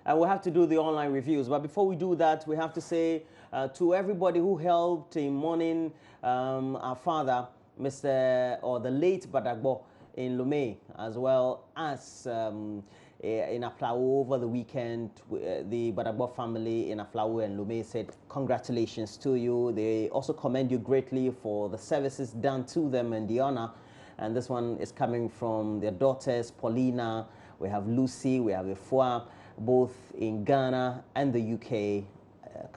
And we'll have to do the online reviews. But before we do that, we have to say to everybody who helped in mourning our father, the late Badagbo in Lomé, as well as in Aflao over the weekend. The Badagbo family in Aflao and Lomé said congratulations to you. They also commend you greatly for the services done to them and the honor. And this one is coming from their daughters, Paulina, we have Lucy, we have Efua, both in Ghana and the UK,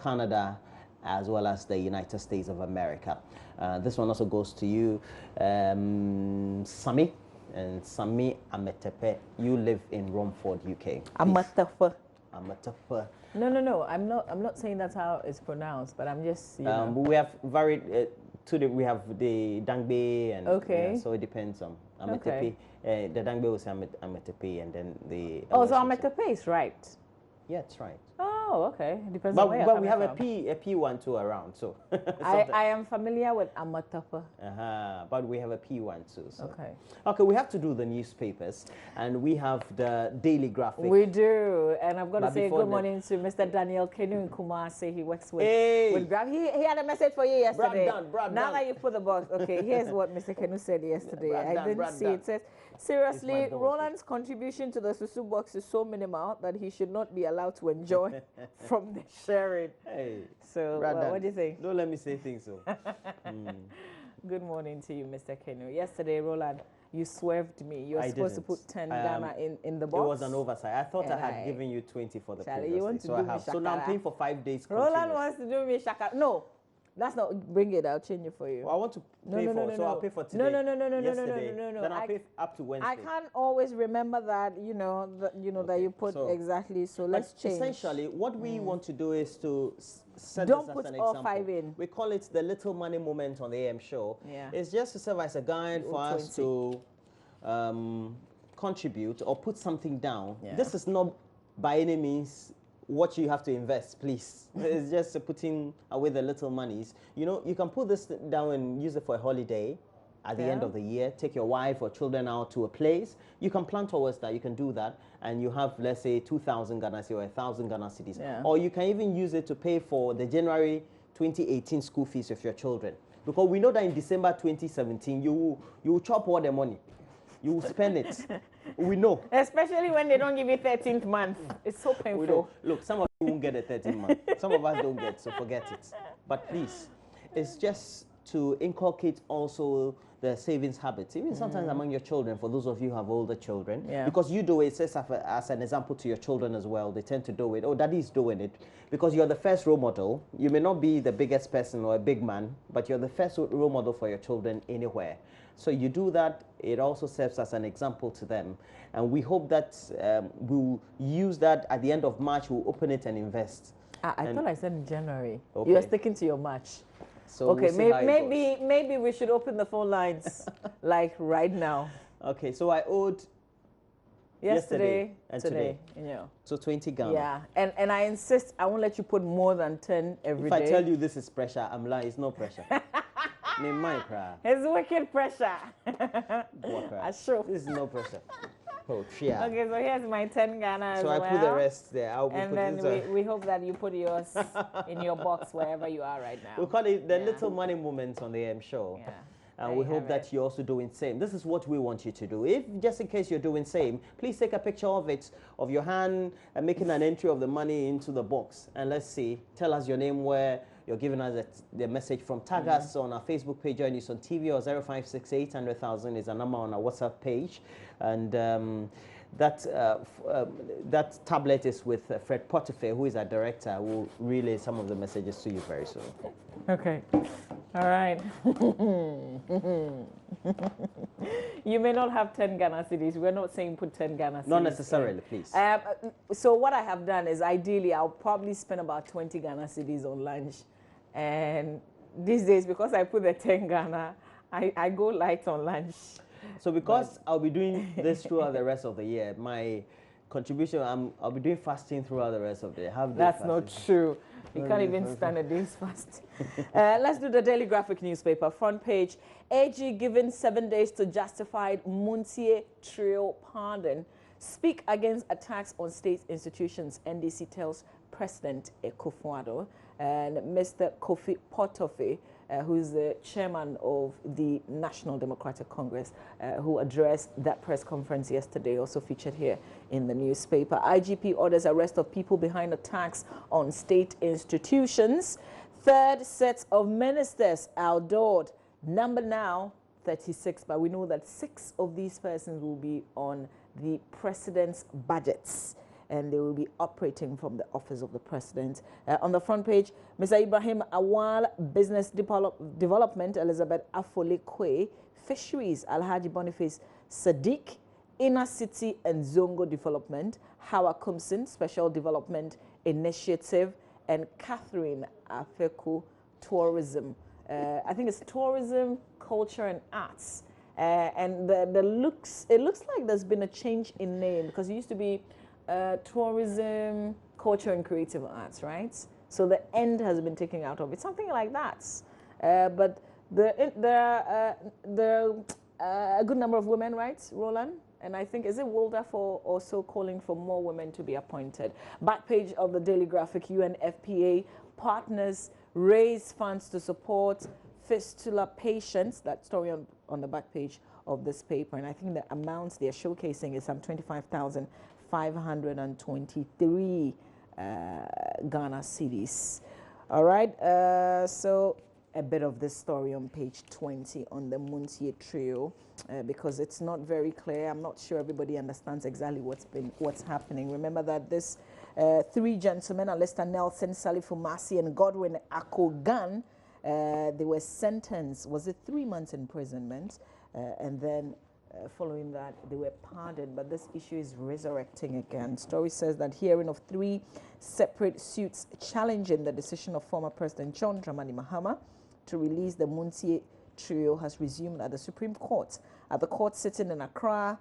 Canada, as well as the United States of America. This one also goes to you, Sami, and Sami Ametepe. You live in Romford, UK. Ametepe. Ametepe. No. I'm not saying that's how it's pronounced, but I'm just. We have varied. We have the Dangbe, and okay. So it depends on Ametepe. Okay. The Dangbe will say Ametepe, and then the. Oh, so Ametepe is right. Yeah, it's right. Oh, okay. Depends on where But we have from. a P1 too around, so. I am familiar with Ametepe. But we have a P1 too. So. Okay. Okay, we have to do the newspapers, and we have the Daily Graphic. We do, and I've got to say good morning to Mr. Daniel Kenu in Kumasi. He works with Grab. He had a message for you yesterday. Now that you put the box, okay, here's what Mr. Kenu said yesterday. I didn't see it. It says, seriously, Roland's contribution to the Susu box is so minimal that he should not be allowed to enjoy from the sharing. Hey, so, what do you think? Don't let me say things so. Good morning to you, Mr. Kenu. Yesterday, Roland, you swerved me. You were supposed to put 10 Ghana in the box. It was an oversight. I thought I had given you 20 for the previous you want day, to do me so now I'm paying for 5 days. Roland wants to do me shaka. No. That's not, bring it, I'll change it for you. Well, I want to pay I'll pay for today. No. Then I'll pay up to Wednesday. I can't always remember that, that you put exactly, so let's change. Essentially, what we want to do is to set Don't this put as an all example. 5 in. We call it the little money moment on the AM show. Yeah. It's just to serve as a guide for us to contribute or put something down. Yeah. This is not by any means what you have to invest, please. It's just putting away the little monies. You can put this down and use it for a holiday at the end of the year. Take your wife or children out to a place. You can plan towards that. You can do that. And you have, let's say, 2,000 Ghana cedis or 1,000 Ghana cedis. Yeah. Or you can even use it to pay for the January 2018 school fees of your children. Because we know that in December 2017, you will chop all the money. You will spend it. We know. Especially when they don't give you 13th month. It's so painful. We know. Look, some of you won't get a 13th month. Some of us don't get, so forget it. But please, it's just to inculcate also the savings habits, even sometimes among your children, for those of you who have older children. Yeah. Because you do it, says as an example to your children as well. They tend to do it. Oh, daddy's doing it. Because you're the first role model. You may not be the biggest person or a big man, but you're the first role model for your children anywhere. So you do that, it also serves as an example to them. And we hope that we'll use that at the end of March, we'll open it and invest. I thought I said in January. Okay. You are sticking to your March. So okay, we'll maybe we should open the phone lines like right now. Okay, so I owed yesterday and today. So 20 Ghana. Yeah, and I insist I won't let you put more than 10 every day. If I tell you this is pressure, I'm lying. It's no pressure. It's wicked pressure. Sure. This is no pressure. Oh, yeah. Okay, so here's my 10 Ghana. So I put the rest there. And then we hope that you put yours in your box wherever you are right now. We call it the little money moments on the AM show. Yeah. And we hope that you're also doing same. This is what we want you to do. If, just in case you're doing same, please take a picture of it, of your hand, and making an entry of the money into the box. And let's see, tell us your name, where you're giving us the message from. Tag us on our Facebook page, Join Us on TV, or 0568 100,000 is a number on our WhatsApp page. And that tablet is with Fred Potiphar, who is our director, who will relay some of the messages to you very soon. Okay. All right. You may not have 10 Ghana cedis. We're not saying put 10 Ghana cedis. Not necessarily, please. So what I have done is, ideally, I'll probably spend about 20 Ghana cedis on lunch. And these days, because I put the 10 Ghana, I go light on lunch. So because I'll be doing this throughout the rest of the year, my contribution, I'll be doing fasting throughout the rest of the year. That's not true. You can't even stand a day's fast. Let's do the Daily Graphic newspaper. Front page, AG given 7 days to justify Muntie trio pardon. Speak against attacks on state institutions, NDC tells President Akufo-Addo. And Mr. Kofi Portofe, who's the chairman of the National Democratic Congress, who addressed that press conference yesterday, also featured here in the newspaper. IGP orders arrest of people behind attacks on state institutions. Third set of ministers outlawed. Number now 36, but we know that 6 of these persons will be on the president's budgets, and they will be operating from the office of the president. On the front page, Mr. Ibrahim Awal, Business Development, Elizabeth Afole-Kwe, Fisheries, Alhaji Boniface Sadiq, Inner City and Zongo Development, Hawa Kumsin, Special Development Initiative, and Catherine Afeku, Tourism. I think it's Tourism, Culture and Arts. And it looks like there's been a change in name, because it used to be Tourism, Culture and Creative Arts, right? So the end has been taken out of it, something like that. But there are a good number of women, right, Roland? And I think, is it Wildafo also calling for more women to be appointed? Back page of the Daily Graphic, UNFPA partners raise funds to support fistula patients. That story on the back page of this paper. And I think the amounts they're showcasing is some 25,523 Ghana cedis. All right, so a bit of this story on page 20 on the Muntie trio, because it's not very clear. I'm not sure everybody understands exactly what's happening. Remember that this 3 gentlemen, Alistair Nelson, Salifu Masi, and Godwin Akogan, they were sentenced, was it 3 months imprisonment, and then following that they were pardoned, but this issue is resurrecting again. Story says that hearing of 3 separate suits challenging the decision of former President John Dramani Mahama to release the Muntie trio has resumed at the Supreme Court. At the court sitting in Accra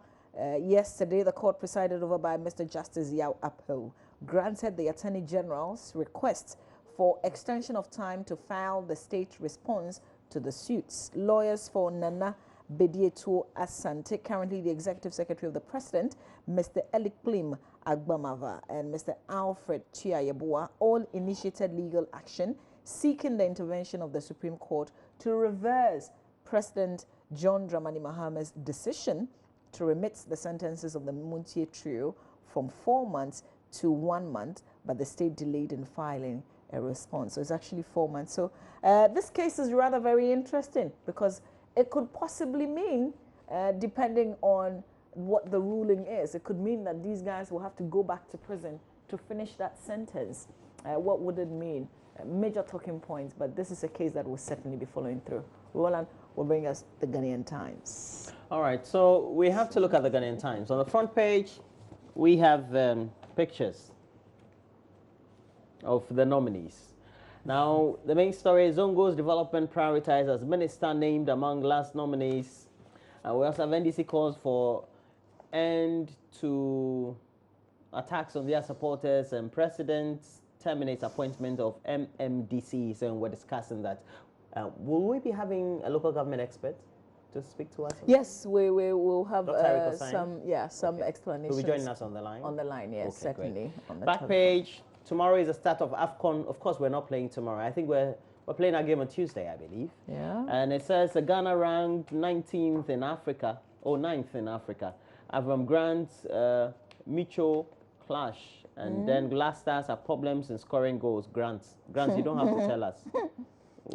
yesterday, the court presided over by Mr. Justice Yao Apo granted the Attorney General's request for extension of time to file the state response to the suits. Lawyers for Nana Bedieto Asante, currently the Executive Secretary of the President, Mr. Elikplim Agbamava, and Mr. Alfred Chiayabua, all initiated legal action seeking the intervention of the Supreme Court to reverse President John Dramani Mahama's decision to remit the sentences of the Muntie trio from 4 months to 1 month, but the state delayed in filing a response. So it's actually 4 months. So this case is rather very interesting, because it could possibly mean, depending on what the ruling is, it could mean that these guys will have to go back to prison to finish that sentence. What would it mean? Major talking points, but this is a case that will certainly be following through. Roland will bring us the Ghanaian Times. All right, so we have to look at the Ghanaian Times. On the front page, we have pictures of the nominees. Now, the main story is Zongo's development prioritized as minister named among last nominees. We also have NDC calls for end to attacks on their supporters, and president terminates appointment of MMDCs, and we're discussing that. Will we be having a local government expert to speak to us? Yes, we will have some explanations. Will be joining us on the line? On the line, yes, okay, certainly. On the back page. Tomorrow is the start of AFCON. Of course, we're not playing tomorrow. I think we're playing our game on Tuesday, I believe. Yeah. And it says Ghana ranked 19th in Africa, or 9th in Africa. Avram Grant, Micho clash, and then Glass Stars have problems in scoring goals. Grant, you don't have to tell us.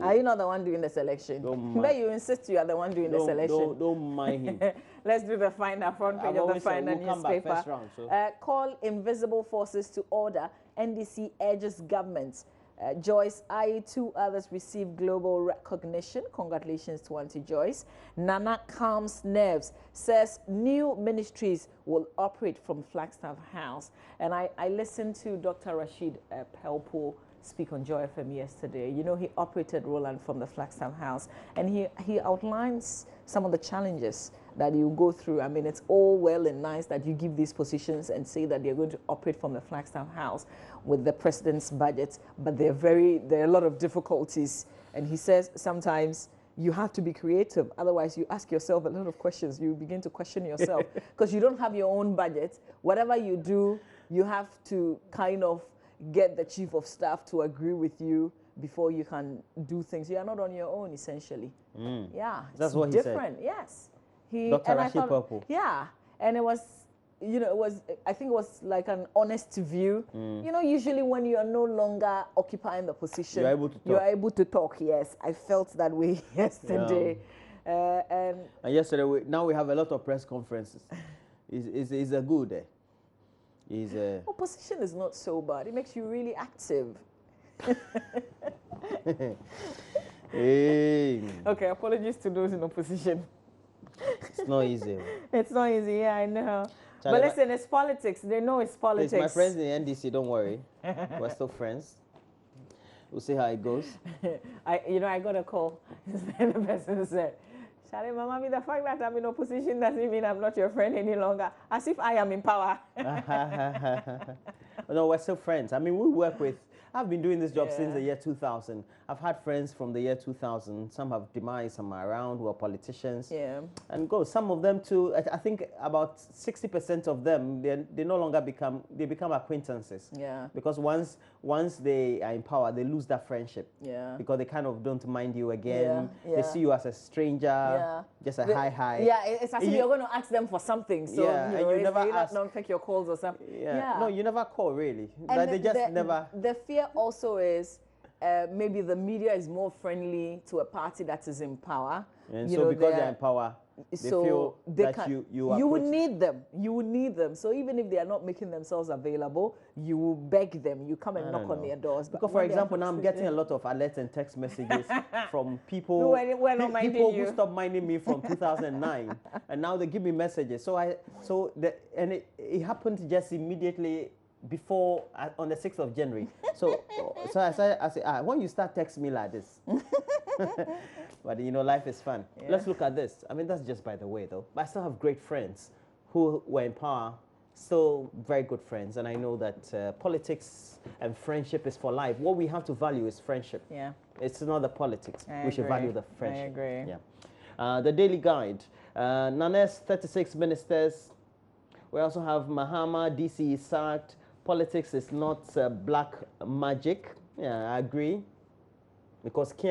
Are you not the one doing the selection? But you insist you are the one doing the selection. Don't mind him. Let's do the final front page of the final newspaper. Round, so. Call invisible forces to order. NDC urges government. Joyce I, 2 others receive global recognition. Congratulations to Auntie Joyce. Nana calms nerves, says new ministries will operate from Flagstaff House. And I listened to Dr. Rashid Pelpo speak on Joy FM yesterday. You know, he operated Roland from the Flagstaff House, and he outlines some of the challenges that you go through. I mean, it's all well and nice that you give these positions and say that they're going to operate from the Flagstaff House with the president's budget, but there are a lot of difficulties. And he says sometimes you have to be creative. Otherwise, you ask yourself a lot of questions. You begin to question yourself because you don't have your own budget. Whatever you do, you have to kind of get the chief of staff to agree with you before you can do things. You are not on your own, essentially. Yeah, that's what different. He said. Yes, Dr. Rashid Purple. Yeah, and it was. You know, I think it was like an honest view. You know, usually when you are no longer occupying the position, you're able to talk. Yes, I felt that way yesterday. And yesterday, now we have a lot of press conferences. Is a good opposition is not so bad. It makes you really active. Hey. Okay, apologies to those in opposition. It's not easy. It's not easy, yeah, I know. But listen, it's politics. They know it's politics. My friends in the NDC, don't worry. We're still friends. We'll see how it goes. I got a call. And the person said, Charlie, Mama, the fact that I'm in opposition doesn't mean I'm not your friend any longer. As if I am in power. No, we're still friends. I mean, we work with... I've been doing this job since the year 2000. I've had friends from the year 2000. Some have demised, some are around, who are politicians. Yeah. And some of them too, I think about 60% of them, they no longer become acquaintances. Yeah. Because once they are in power, they lose that friendship. Yeah. Because they kind of don't mind you again. Yeah. They see you as a stranger, just a hi. Yeah, it's as if you're going to ask them for something. So you never don't take your calls or something. Yeah. No, you never call really. But they just never. The fear also is maybe the media is more friendly to a party that is in power. And so because they're in power, they feel that you would need them. You would need them. So even if they are not making themselves available, you will beg them. You come and knock on their doors. Because for example, now I'm getting a lot of alerts and text messages from people who stopped minding me from 2009, and now they give me messages. It happened just immediately before on the 6th of January. So I said, when you start texting me like this. But life is fun. Yeah. Let's look at this. I mean, that's just by the way though. But I still have great friends who were in power, still very good friends. And I know that politics and friendship is for life. What we have to value is friendship. Yeah. It's not the politics. We should value the friendship. I agree. Yeah. The Daily Guide. Nanes 36 ministers. We also have Mahama, DC is sacked. Politics is not black magic. Yeah, I agree. Because you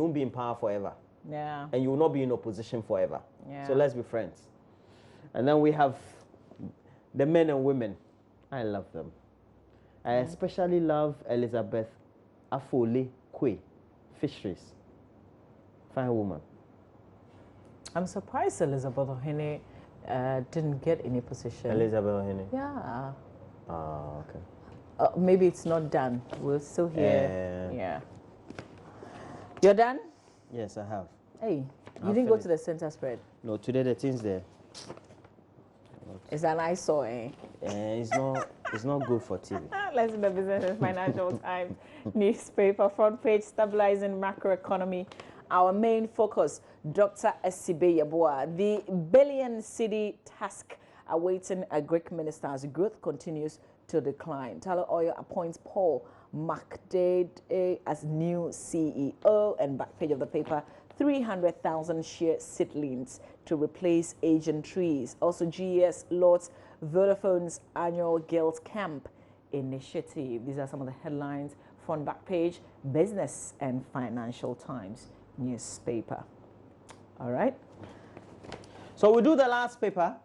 won't be in power forever. Yeah. And you will not be in opposition forever. Yeah. So let's be friends. And then we have the men and women. I love them. I especially love Elizabeth Afole Kwe, Fisheries. Fine woman. I'm surprised Elizabeth Ohene didn't get any position. Elizabeth Ohene? Yeah. Oh, okay. Maybe it's not done. We're still here. Yeah. You're done? Yes, I have. Hey, you didn't go to the center spread? No, today the thing's there. It's an eyesore, eh? It's not good for TV. Let's do the Business and Financial Times newspaper front page, stabilizing macroeconomy. Our main focus, Dr. Esibe Yeboah, the billion city task awaiting a Greek minister's growth continues to decline. Tullow Oil appoints Paul McDade as new CEO, and back page of the paper, 300,000 share seedlings to replace Asian trees. Also, GES launches Vodafone's annual Girls Camp initiative. These are some of the headlines from back page, Business and Financial Times newspaper. All right. So we'll do the last paper,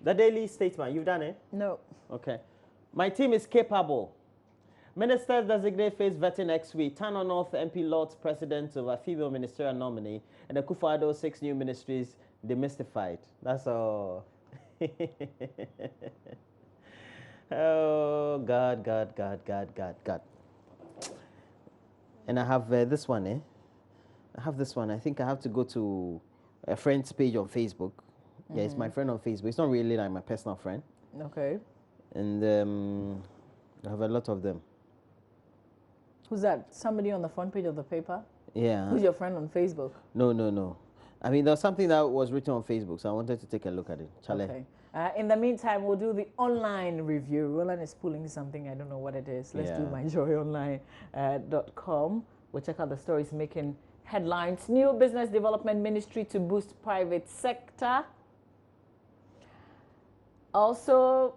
the Daily Statesman. You've done it? No. Okay. My team is capable. Ministers designate face vetting next week. Tano North MP Lord's president of a female ministerial nominee, and the Akufo-Addo 6 new ministries demystified. That's all. Oh, God. And I have this one, eh? I have this one. I think I have to go to a friend's page on Facebook. Yeah, it's my friend on Facebook. It's not really like my personal friend. Okay. And I have a lot of them. Who's that? Somebody on the front page of the paper? Yeah. Who's your friend on Facebook? No. I mean, there's something that was written on Facebook, so I wanted to take a look at it. Chale. Okay. In the meantime, we'll do the online review. Roland is pulling something. I don't know what it is. Let's do myjoyonline.com. We'll check out the stories making headlines. New Business Development Ministry to boost private sector. Also,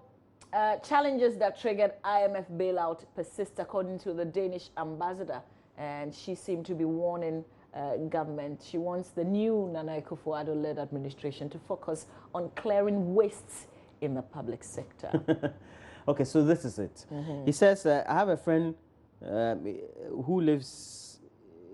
challenges that triggered IMF bailout persist, according to the Danish ambassador. And she seemed to be warning government. She wants the new Nana Akufo-Addo-led administration to focus on clearing wastes in the public sector. Okay, so this is it. He says, I have a friend who lives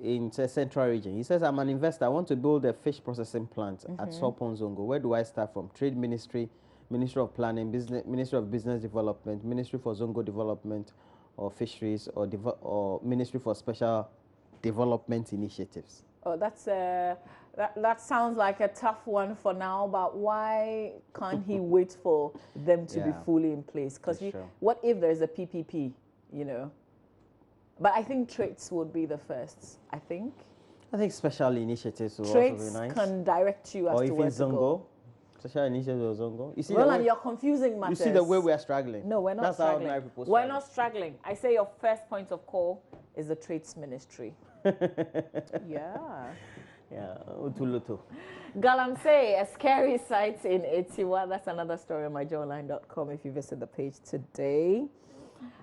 in the central region. He says, I'm an investor. I want to build a fish processing plant at Sopon Zongo. Where do I start from? Trade Ministry, Ministry of Planning, Ministry of Business Development, Ministry for Zongo Development or Fisheries, or Ministry for Special Development Initiatives. Oh, that's that sounds like a tough one for now, but why can't he wait for them to be fully in place? Because what if there's a PPP, you know? But I think trades would be the first, I think. I think special initiatives will trades also be nice. Can direct you as to where to go. Special initiatives or Zongo. You see Roland, you're confusing matters. You see the way we are struggling. No, we're not That's struggling. How people we're not struggling. I say your first point of call is the Trades Ministry. Yeah. Yeah, Utulutu. Galamsey, a scary sight in Etiwa. That's another story on myjoyline.com if you visit the page today.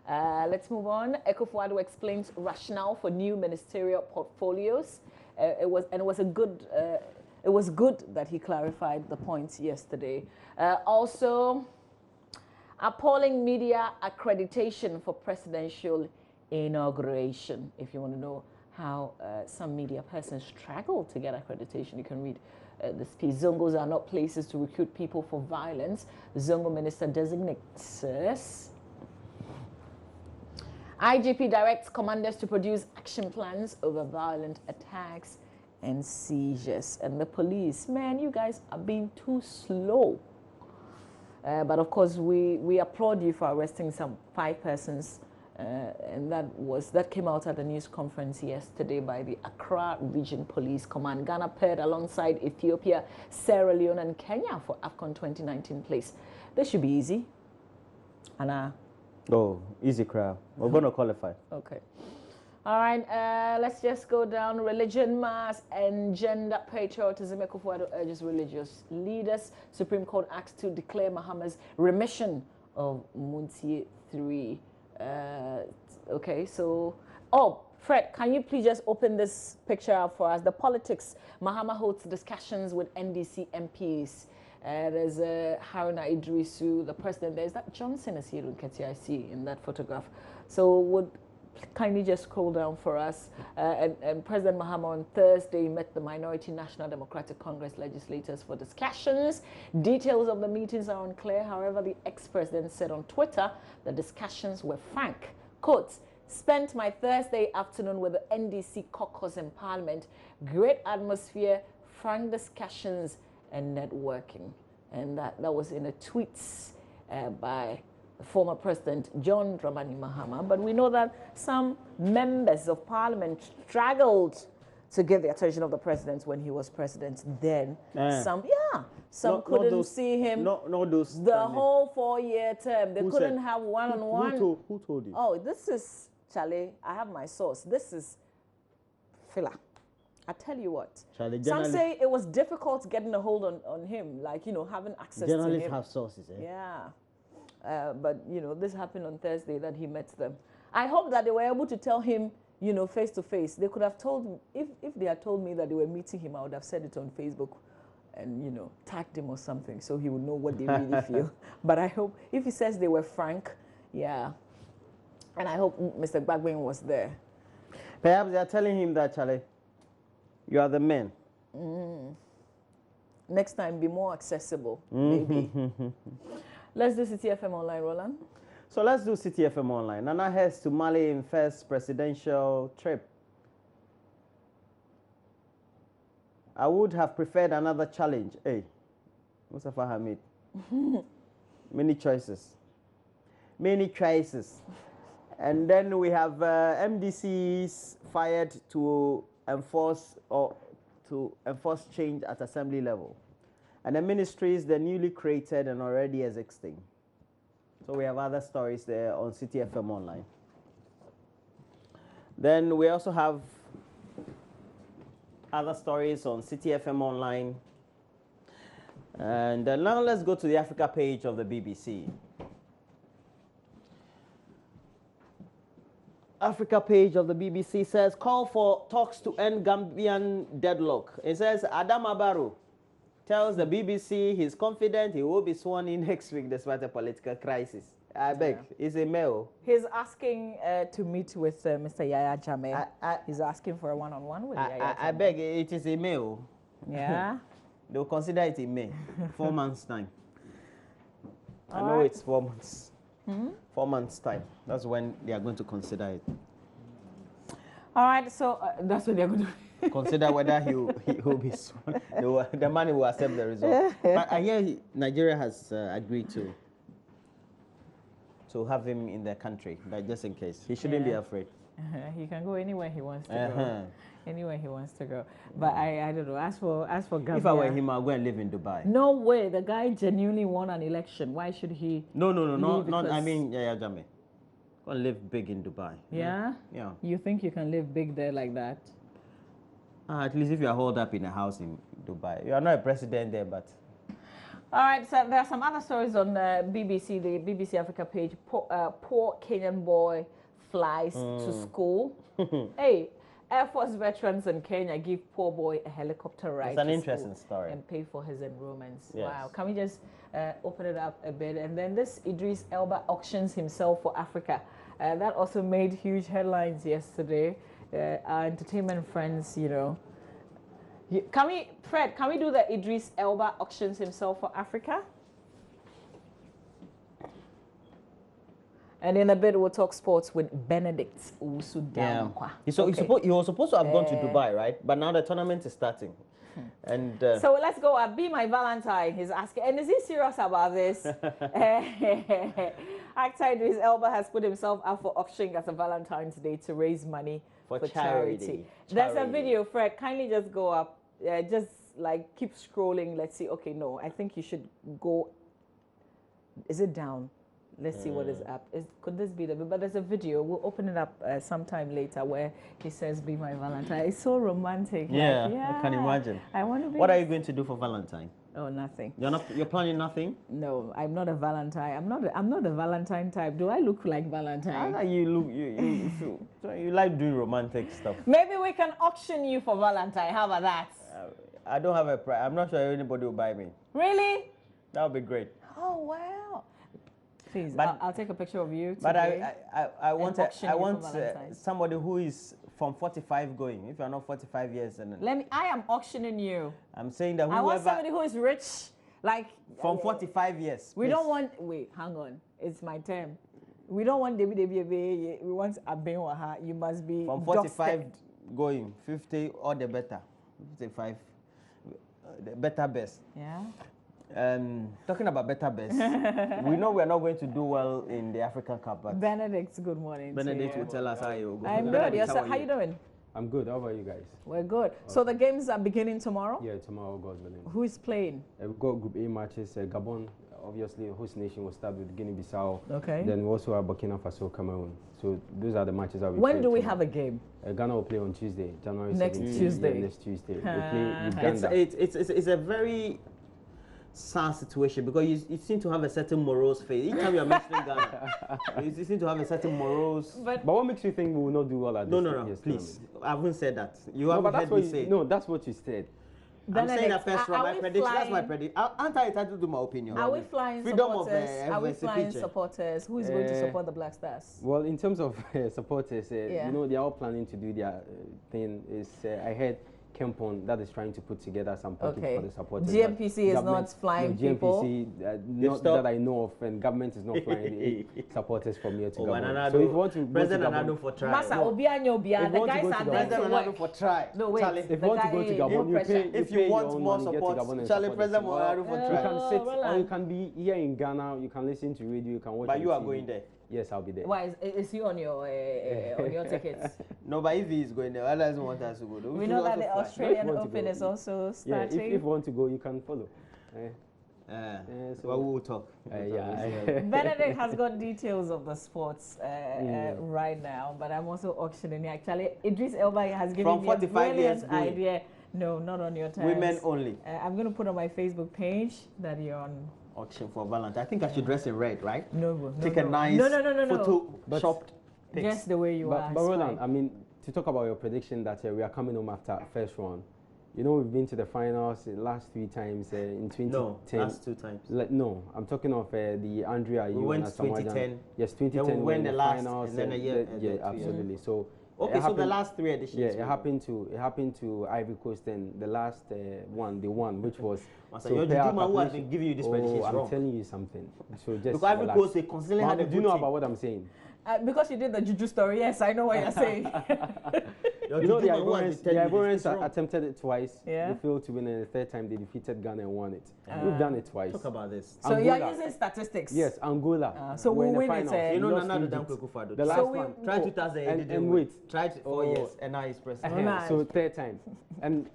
Let's move on. Akufo-Addo explains rationale for new ministerial portfolios. It was good that he clarified the points yesterday. Also, appalling media accreditation for presidential inauguration. If you want to know how some media persons struggle to get accreditation, you can read this piece. Zongos are not places to recruit people for violence. The Zongo minister designates IGP directs commanders to produce action plans over violent attacks and seizures. And the police, man, you guys are being too slow. But of course, we applaud you for arresting some 5 persons. And that came out at the news conference yesterday by the Accra Region Police Command. Ghana paired alongside Ethiopia, Sierra Leone, and Kenya for AFCON 2019 place. This should be easy. Anna. Oh, easy crowd. We're going to qualify. Okay. All right, let's just go down. Religion, mass, and gender patriotism. Akufo-Addo urges religious leaders. Supreme Court acts to declare Mahama's remission of Muntie 3. Okay, so... Oh, Fred, can you please just open this picture up for us? The politics. Mahama holds discussions with NDC MPs. There's Haruna Idrisu, the president. There's that Johnson is here in Keti, I see in that photograph. So would kindly just scroll down for us. And President Mahama on Thursday met the Minority National Democratic Congress legislators for discussions. Details of the meetings are unclear. However, the ex-president said on Twitter the discussions were frank. Quote, spent my Thursday afternoon with the NDC caucus in Parliament. Great atmosphere, frank discussions, and networking. And that was in a tweet by former President John Dramani Mahama. But we know that some members of Parliament struggled to get the attention of the president when he was president then. Some couldn't see him the whole 4-year term. They couldn't have one-on-one. Who told you? Oh, this is, Charlie, I have my source. This is Fila. I tell you what, Charlie, some say it was difficult getting a hold on him, like, you know, having access to him. Journalists have sources, eh? Yeah. But, you know, this happened on Thursday that he met them. I hope that they were able to tell him, you know, face to face. They could have told him, if they had told me that they were meeting him, I would have said it on Facebook and, you know, tagged him or something so he would know what they really feel. But I hope, if he says they were frank, yeah. And I hope Mr. Gbagwin was there. Perhaps they are telling him that, Charlie, you are the man. Next time, be more accessible, maybe. Let's do City FM Online, Roland. So let's do City FM Online. Nana heads to Mali in first presidential trip. I would have preferred another challenge. Hey, Mustafa Hamid. Many choices. Many choices. And then we have MDCs fired to enforce change at assembly level. And the ministries, they're newly created and already existing. So we have other stories there on City FM Online. Then we also have other stories on City FM Online. And now let's go to the Africa page of the BBC. Africa page of the BBC says, call for talks to end Gambian deadlock. It says, Adama Barrow tells the BBC he's confident he will be sworn in next week despite a political crisis. I beg, it's a mail. He's asking to meet with Mr. Yahya Jammeh. He's asking for a one-on-one with Yahya Jammeh. I beg, it is a mail. Yeah? They'll consider it in May, 4 months' time. I know it's 4 months. 4 months' time. That's when they are going to consider it. All right, so that's what they're going to consider whether he will be sworn. The man will accept the result. But I hear Nigeria has agreed to have him in their country, but just in case. He shouldn't be afraid. He can go anywhere he wants to go. Anywhere he wants to go. But I don't know. As for Gambia, if I were him, I'll go and live in Dubai. No way. The guy genuinely won an election. Why should he? No. I mean, Yahya Jammeh. Go and live big in Dubai. Yeah? Yeah. You think you can live big there like that? At least if you are holed up in a house in Dubai. You are not a president there, but... All right, so there are some other stories on BBC, the BBC Africa page. Poor Kenyan boy flies to school. Hey, Air Force veterans in Kenya give poor boy a helicopter ride. It's an interesting story. And pay for his enrollments. Yes. Wow. Can we just open it up a bit? And then this Idris Elba auctions himself for Africa. That also made huge headlines yesterday. Our entertainment friends, you know. Fred, can we do the Idris Elba auctions himself for Africa? And in a bit, we'll talk sports with Benedict Usudankwa. He was supposed to have gone to Dubai, right? But now the tournament is starting. And so let's go. Be my Valentine. He's asking, and is he serious about this? Actor Idris Elba has put himself up for auction as a Valentine's Day to raise money for charity. There's a video, Fred. Kindly just go up. Just like keep scrolling. Let's see. Okay, no, I think you should go. Is it down? Let's see what is up. Could this be but there's a video. We'll open it up sometime later where he says, "Be my Valentine." It's so romantic. Yeah, I can imagine. I want to be. What are you going to do for Valentine? Oh, nothing. You're planning nothing? No, I'm not a Valentine. I'm not a Valentine type. Do I look like Valentine? You like doing romantic stuff. Maybe we can auction you for Valentine. How about that? I don't have a price. I'm not sure anybody will buy me. Really? That would be great. Oh wow. Please, but, I'll take a picture of you today. But I want somebody who is from 45 going. If you're not 45 years, and I am auctioning you. I'm saying that whoever, I want somebody who is rich, like from 45 years. We don't want. Wait, hang on. It's my term. We don't want We want Abenwaha. You must be from 45 going, 50 or the better. 55, the better best. Yeah. Talking about better best, we know we are not going to do well in the African Cup. But Benedict, good morning. Benedict will tell us how you go. I'm good. Yes, how you doing? I'm good. How about you guys? We're good. So the games are beginning tomorrow? Yeah, tomorrow, God's willing. Who is playing? We've got Group A matches. Gabon, obviously, host nation will start with Guinea-Bissau. Okay. Then we also have Burkina Faso, Cameroon. So those are the matches that we When play do we tomorrow. have a game? Ghana will play on Tuesday, January 17th. Next Tuesday? Yeah, next Tuesday. We play Uganda. It's a very sad situation because you seem to have a certain morose face. Each time you're mentioning Ghana, you seem to have a certain morose. But what makes you think we will not do well at this? No, please. I haven't said that. You haven't heard me say. No, that's what you said. I'm saying that first from my prediction. That's my prediction. Aren't I entitled to my opinion? Are we flying supporters? Are we flying supporters? Who is going to support the Black Stars? Well, in terms of supporters, you know, they are all planning to do their thing. I heard Kempon that is trying to put together some package for the supporters. GMPC is not flying people? GMPC, not that I know of, and government is not flying supporters from here to Gabon. So if you want to President go to Anado for try. Masa, the guys are there to work. For try. No, wait. Charlie, if you want to go to Gabon, you pay. If you want more support, Charlie, President Anado for try. You can sit, or you can be here in Ghana. You can listen to radio. You can watch. But you are TV. Going there. Yes, I'll be there. Why is he on your tickets? No, but if he is going there, others want us to go. We know that the Australian Open is also starting. Yeah, if you want to go, you can follow. So we will talk. Benedict has got details of the sports right now, but I'm also auctioning. Actually, Idris Elba has given me a brilliant idea No, not on your terms. Women only. I'm going to put on my Facebook page that you're on auction for Valentine. I think I should dress in red, right? No. Take a nice photo-shopped pics. Just the way you are. But Roland, I mean, to talk about your prediction that we are coming home after first round. You know, we've been to the finals the last 3 times in 2010. No, last 2 times. No, I'm talking of the Andrea. We went 2010. Yes, 2010. Then we went the last finals, and then a year. Yeah, absolutely. So. Okay, so the last 3 editions. Yeah, it happened to Ivory Coast, and the last one, which was. So your Jujuma who has been giving you this prediction. I'm telling you something. So just because Ivory Coast, they constantly had a do you know about what I'm saying? Because you did the Juju story, yes, I know what you're saying. You know, the Ivorians attempted it twice. Yeah. They failed to win, and the 3rd time they defeated Ghana and won it. We've done it twice. Talk about this. So Angola. You're using statistics? Yes, Angola. So we'll win it. You know, Nana Dankwe the last one. Try 2008. And wait. Tried 4 years, and now he's president. So 3rd time. And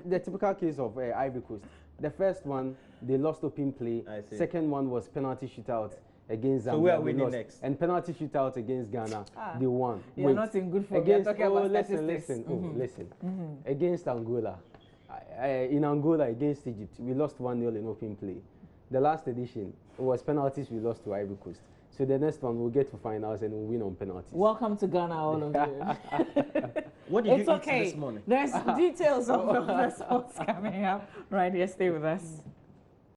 the typical case of Ivory Coast. The first one, they lost open play. Second one was penalty shootout against Zambia. So where are we next? And penalty shootout against Ghana, they won. You're not in good form. Listen. Against Angola, in Angola against Egypt, we lost 1-0 in open play. The last edition was penalties. We lost to Ivory Coast. So the next one we'll get to finals and we'll win on penalties. Welcome to Ghana, all of you. What did you eat this morning? There's details of the sports coming up. Right here, stay with us.